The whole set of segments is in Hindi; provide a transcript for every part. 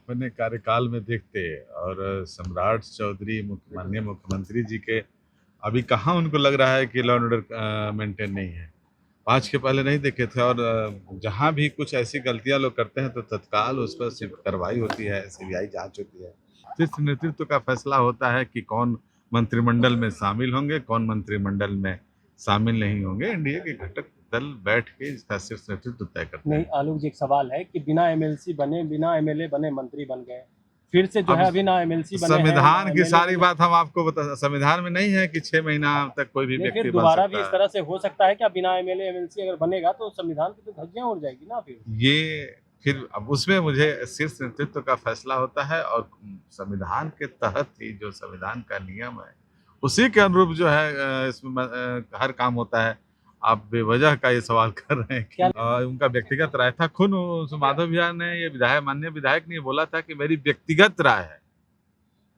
अपने कार्यकाल में देखते और सम्राट चौधरी माननीय मुख्यमंत्री जी के अभी कहाँ उनको लग रहा है कि लॉ एंड ऑर्डर मेंटेन नहीं है। आज के पहले नहीं देखे थे और जहाँ भी कुछ ऐसी गलतियाँ लोग करते हैं तो तत्काल उस पर सिर्फ कार्रवाई होती है, सीबीआई जांच होती है। शीर्ष नेतृत्व का फैसला होता है कि कौन मंत्रिमंडल में शामिल होंगे, कौन मंत्रिमंडल में शामिल नहीं होंगे। एनडीए के घटक दल बैठ के इसका शीर्ष नेतृत्व तय करते नहीं, हैं। आलोक जी, एक सवाल है कि बिना एमएलसी बने, बिना एमएलए बने मंत्री बन गए, फिर से जो है अभी ना एमएलसी बने हैं, संविधान की MLA सारी बने। बात हम आपको बता, संविधान में नहीं है कि 6 महीना तक कोई भी नहीं, व्यक्ति फिर बन दोबारा भी सकता इस है। तरह से हो सकता है क्या? बिना एमएलए एमएलसी अगर बनेगा तो संविधान की तो धज्जियां उड़ जाएगी ना फिर। ये फिर अब उसमें मुझे शीर्ष नेतृत्व का फैसला होता है और संविधान के तहत ही जो संविधान का नियम है उसी के अनुरूप जो है इसमें हर काम होता है। आप बेवजह का ये सवाल कर रहे हैं कि उनका व्यक्तिगत राय था। खुद उस माधव भैया ने ये माननीय विधायक ने बोला था कि मेरी व्यक्तिगत राय है।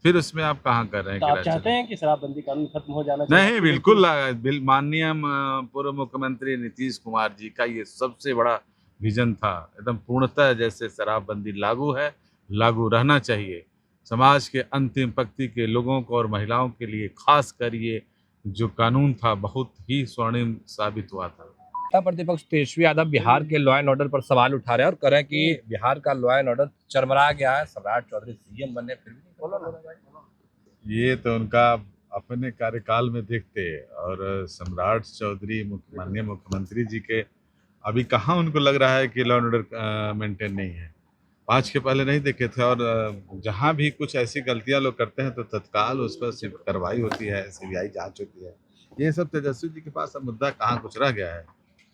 फिर उसमें आप कहाँ कर रहे हैं तो कि आप चाहते हैं कि शराबबंदी कानून खत्म हो जाना चाहिए? नहीं, बिल्कुल माननीय पूर्व मुख्यमंत्री नीतीश कुमार जी का ये सबसे बड़ा विजन था। एकदम पूर्णतः जैसे शराबबंदी लागू है, लागू रहना चाहिए। समाज के अंतिम पंक्ति के लोगों को और महिलाओं के लिए खासकर ये जो कानून था बहुत ही स्वर्णिम साबित हुआ था। नेता प्रतिपक्ष तेजस्वी यादव बिहार के लॉ एंड ऑर्डर पर सवाल उठा रहे हैं और कह रहे हैं कि बिहार का लॉ एंड ऑर्डर चरमरा गया है। सम्राट चौधरी सीएम बने फिर भी बोलो ना। ये तो उनका अपने कार्यकाल में देखते और सम्राट चौधरी माननीय मुख्यमंत्री जी के अभी कहाँ उनको लग रहा है कि लॉ एंड ऑर्डर मेंटेन नहीं है। आज के पहले नहीं देखे थे और जहाँ भी कुछ ऐसी गलतियाँ लोग करते हैं तो तत्काल उस पर सिर्फ कार्रवाई होती है, सीबीआई जांच होती है। ये सब तेजस्वी जी के पास अब मुद्दा कहाँ कुछ रह गया है।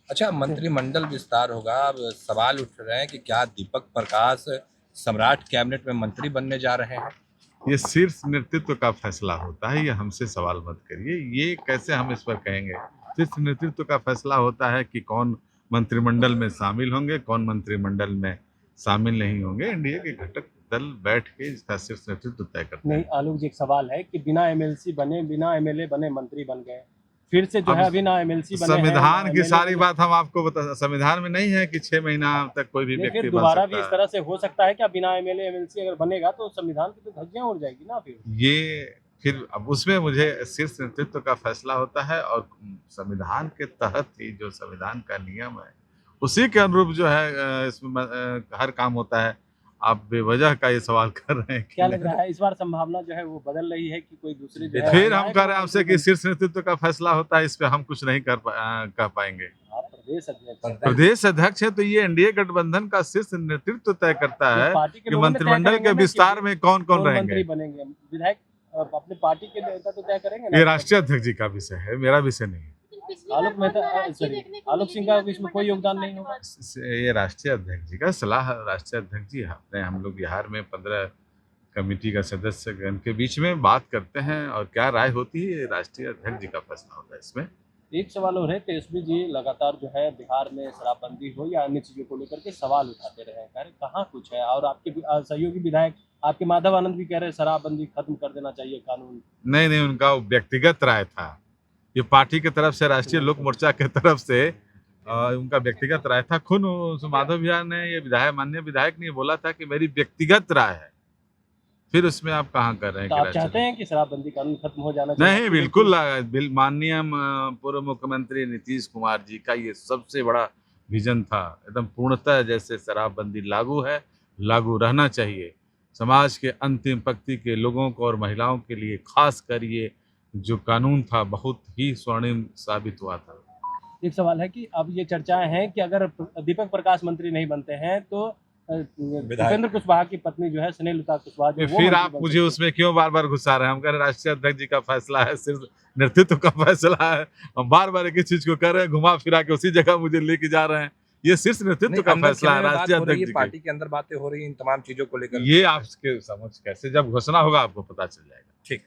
अच्छा, मंत्रिमंडल विस्तार होगा, अब सवाल उठ रहे हैं कि क्या दीपक प्रकाश सम्राट कैबिनेट में मंत्री बनने जा रहे हैं? ये शीर्ष नेतृत्व का फैसला होता है, ये हमसे सवाल मत करिए। ये कैसे हम इस पर कहेंगे? शीर्ष नेतृत्व का फैसला होता है कि कौन मंत्रिमंडल में शामिल होंगे, कौन मंत्रिमंडल में शामिल नहीं होंगे। एनडीए के घटक दल बैठ के इसका शीर्ष नेतृत्व तय करते हैं। नहीं, आलोक जी, एक सवाल है कि बिना एमएलसी बने, बिना एमएलए बने मंत्री बन गए, फिर से जो है अभी ना एमएलसी बने हैं, संविधान की MLA सारी बने। बात हम आपको बता, संविधान में नहीं है कि 6 महीना तक कोई भी नहीं, व्यक्ति फिर बन दोबारा भी सकता इस है। तरह से हो सकता है क्या? बिना एमएलए एमएलसी अगर बनेगा तो संविधान की तो धज्जियां उड़ जाएगी ना फिर। ये फिर अब उसमें मुझे शीर्ष नेतृत्व का फैसला होता है और संविधान के तहत ही जो संविधान का नियम है उसी के अनुरूप जो है इसमें हर काम होता है। आप बेवजह का ये सवाल कर रहे हैं कि क्या लग रहा है इस बार संभावना जो है वो बदल रही है कि कोई दूसरे जो है फिर हम विधायक कह रहे हैं और आपसे कि शीर्ष नेतृत्व का फैसला होता है, इस पे हम कुछ नहीं कह पाएंगे। आप प्रदेश अध्यक्ष हैं। प्रदेश अध्यक्ष है तो ये एनडीए गठबंधन का शीर्ष नेतृत्व तय करता ये है पार्टी के कि लोगों ने तय मंत्रिमंडल करेंगे के ना विस्तार कि में कौन कौन कौन रहेंगे। मंत्री बनेंगे। विधायक अपने पार्टी के नेता तो तय करेंगे ना। ये राष्ट्रीय अध्यक्ष जी का विषय है, मेरा विषय नहीं है। आलोक मेहता, सॉरी, आलोक सिंह का इसमें कोई योगदान नहीं होगा। ये राष्ट्रीय अध्यक्ष जी का सलाह, राष्ट्रीय अध्यक्ष जी अपने हम लोग बिहार में 15 कमेटी का सदस्य गण के बीच में बात करते हैं और क्या राय होती है राष्ट्रीय अध्यक्ष जी का फैसला होता है इसमें। एक सवाल और है, तेजस्वी जी लगातार जो है बिहार में शराबबंदी हो या अन्य चीजों को लेकर के सवाल उठाते रहे हैं, कह रहे कहाँ कुछ है। और आपके सहयोगी विधायक आपके माधव आनंद भी कह रहे हैं शराबबंदी खत्म कर देना चाहिए कानून। नहीं, उनका व्यक्तिगत राय था। ये पार्टी की तरफ से, राष्ट्रीय लोक मोर्चा की तरफ से उनका व्यक्तिगत राय था। खुद माधव भैया ने ये माननीय विधायक ने बोला था कि मेरी व्यक्तिगत राय है। फिर उसमें आप कहाँ कर रहे हैं तो कि आप चाहते हैं कि शराबबंदी कानून खत्म हो जाना चाहिए? नहीं, बिल्कुल माननीय पूर्व मुख्यमंत्री नीतीश कुमार जी का ये सबसे बड़ा विजन था। एकदम पूर्णतः जैसे शराबबंदी लागू है, लागू रहना चाहिए। समाज के अंतिम पंक्ति के लोगों को और महिलाओं के लिए खासकर ये जो कानून था बहुत ही स्वर्णिम साबित हुआ था। एक सवाल है कि अब ये चर्चाएं हैं कि अगर दीपक प्रकाश मंत्री नहीं बनते हैं तो उपेंद्र कुशवाहा की पत्नी जो है स्नेहलता कुशवाहा जो वो फिर मंत्री आप बन मुझे सकती उसमें क्यों बार बार घुसा रहे हैं? हम कह रहे हैं राष्ट्रीय अध्यक्ष जी का फैसला है, सिर्फ नेतृत्व का फैसला है। हम बार बार एक ही चीज को कर रहे हैं, घुमा फिरा के उसी जगह मुझे लेके जा रहे हैं। ये शीर्ष नेतृत्व का फैसला है, राष्ट्रीय अध्यक्ष जी पार्टी के अंदर बातें हो रही है इन तमाम चीजों को लेकर। ये आपके समझ कैसे जब घोषणा होगा आपको पता चल जाएगा। ठीक।